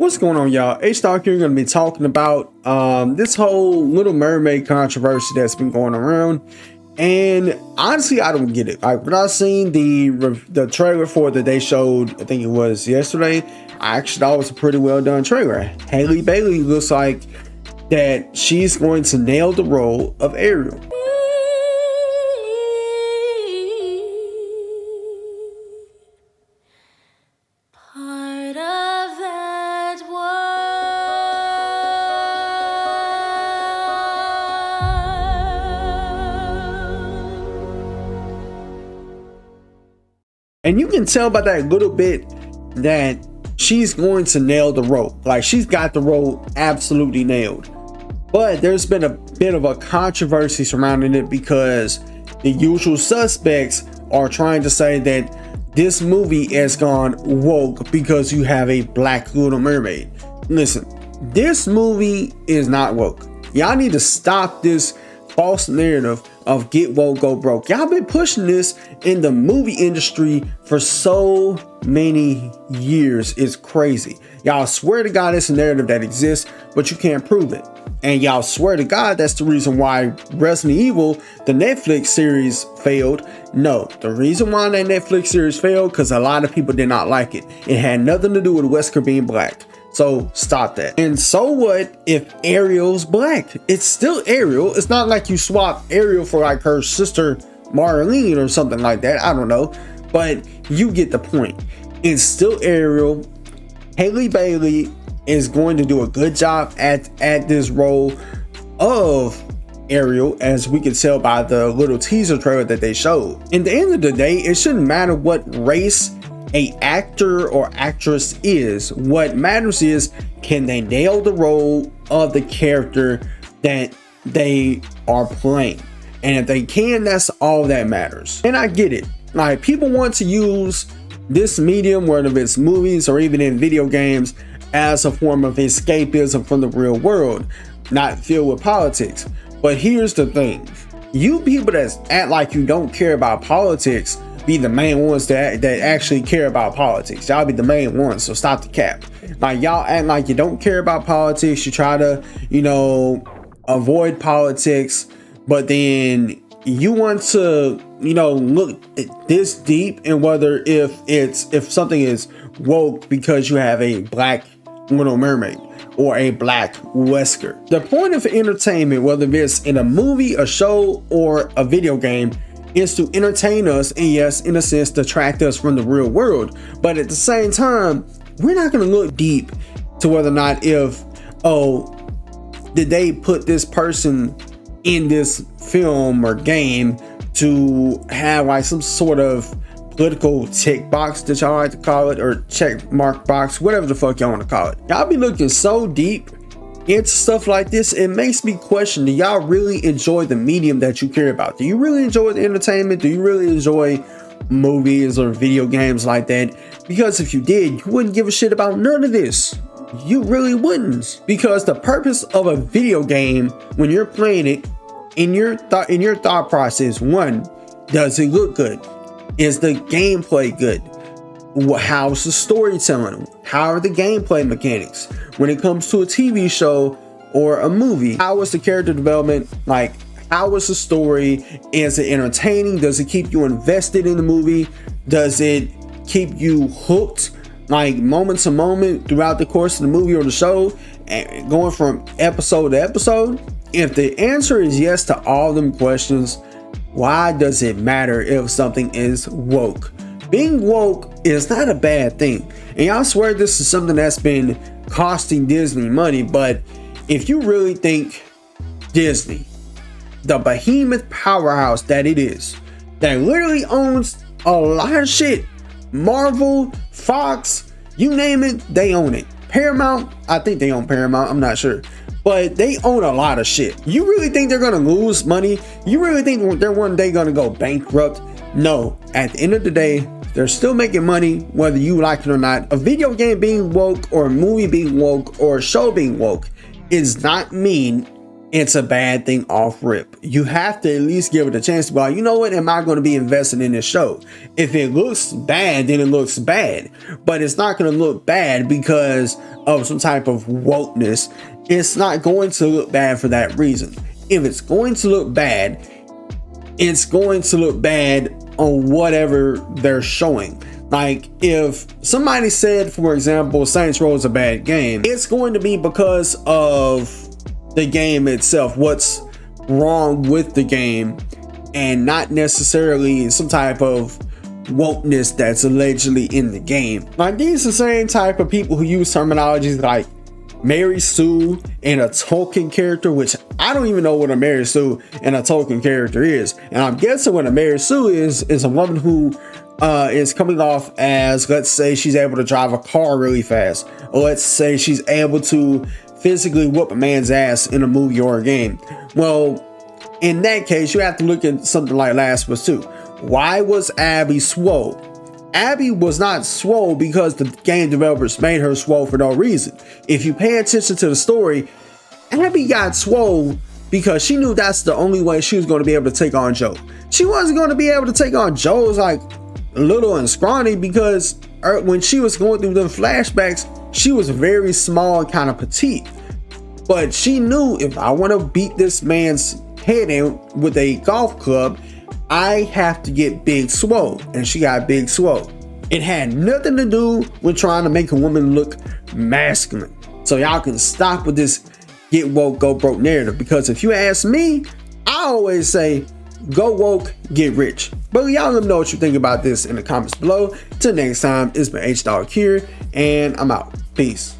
What's going on, y'all? H-Stock here. Going to be talking about this whole Little Mermaid controversy that's been going around. And honestly, I don't get it. Like, when I seen the trailer for it that they showed, I think it was yesterday, I actually thought it was a pretty well done trailer. Hailey Bailey looks like that she's going to nail the role of Ariel. And you can tell by that little bit that she's going to nail the role. Like, she's got the role absolutely nailed. But there's been a bit of a controversy surrounding it because the usual suspects are trying to say that this movie has gone woke because you have a black Little Mermaid. Listen, this movie is not woke. Y'all need to stop this false narrative of get woke, go broke. Y'all been pushing this in the movie industry for so many years. It's crazy. Y'all swear to God it's a narrative that exists, but you can't prove it. And y'all swear to God that's the reason why Resident Evil, the Netflix series, failed. No, the reason why that Netflix series failed because a lot of people did not like it. It had nothing to do with Wesker being black. So stop that. And so what if Ariel's black? It's still Ariel. It's not like you swap Ariel for like her sister Marlene or something like that. I don't know. But you get the point. It's still Ariel. Hailey Bailey is going to do a good job at this role of Ariel, as we can tell by the little teaser trailer that they showed. In the end of the day, it shouldn't matter what race a actor or actress is. What matters is, can they nail the role of the character that they are playing? And if they can, that's all that matters. And I get it. Like, people want to use this medium, whether it's movies or even in video games, as a form of escapism from the real world, not filled with politics. But here's the thing. You people that act like you don't care about politics be the main ones that actually care about politics. Y'all be the main ones, so stop the cap. Like, y'all act like you don't care about politics. You try to, avoid politics, but then you want to, look this deep in whether if something is woke because you have a black Little Mermaid or a black Wesker. The point of entertainment, whether it's in a movie, a show, or a video game, is to entertain us, and yes, in a sense, detract us from the real world. But at the same time, we're not going to look deep to whether or not did they put this person in this film or game to have like some sort of political tick box that y'all like to call it, or check mark box, whatever the fuck y'all want to call it. Y'all be looking so deep into stuff like this, it makes me question, do y'all really enjoy the medium that you care about? Do you really enjoy the entertainment? Do you really enjoy movies or video games like that? Because if you did, you wouldn't give a shit about none of this. You really wouldn't. Because the purpose of a video game, when you're playing it, in your thought process, one, does it look good? Is the gameplay good? How's the storytelling? How are the gameplay mechanics? When it comes to a TV show or a movie, how is the character development? Like, how is the story? Is it entertaining? Does it keep you invested in the movie? Does it keep you hooked, like moment to moment throughout the course of the movie or the show, and going from episode to episode? If the answer is yes to all them questions, why does it matter if something is woke? Being woke is not a bad thing. And y'all swear this is something that's been costing Disney money, but if you really think Disney, the behemoth powerhouse that it is, that literally owns a lot of shit, Marvel, Fox, you name it, they own it. Paramount, I think they own Paramount, I'm not sure. But they own a lot of shit. You really think they're gonna lose money? You really think they're one day gonna go bankrupt? No. At the end of the day, they're still making money whether you like it or not. A video game being woke, or a movie being woke, or a show being woke does not mean it's a bad thing off rip. You have to at least give it a chance to be like, you know what, am I going to be invested in this show? If it looks bad, then it looks bad. But it's not going to look bad because of some type of wokeness. It's not going to look bad for that reason. If it's going to look bad, it's going to look bad on whatever they're showing. Like if somebody said, for example, Saints Row is a bad game, it's going to be because of the game itself, what's wrong with the game, and not necessarily some type of wokeness that's allegedly in the game. Like these are the same type of people who use terminologies like Mary Sue and a Tolkien character, which I don't even know what a Mary Sue and a Tolkien character is. And I'm guessing what a Mary Sue is a woman who is coming off as, let's say she's able to drive a car really fast, or let's say she's able to physically whoop a man's ass in a movie or a game. Well, in that case, you have to look at something like Last of Us 2. Why was Abby swole? Abby was not swole because the game developers made her swole for no reason. If you pay attention to the story, Abby got swole because she knew that's the only way she was going to be able to take on Joe. She wasn't going to be able to take on Joe's like little and scrawny, because when she was going through the flashbacks, she was very small and kind of petite. But she knew, if I want to beat this man's head in with a golf club, I have to get big swole. And she got big swole. It had nothing to do with trying to make a woman look masculine. So y'all can stop with this get woke, go broke narrative. Because if you ask me, I always say, go woke, get rich. But y'all let me know what you think about this in the comments below. Till next time, it's been H-Dog here, and I'm out. Peace.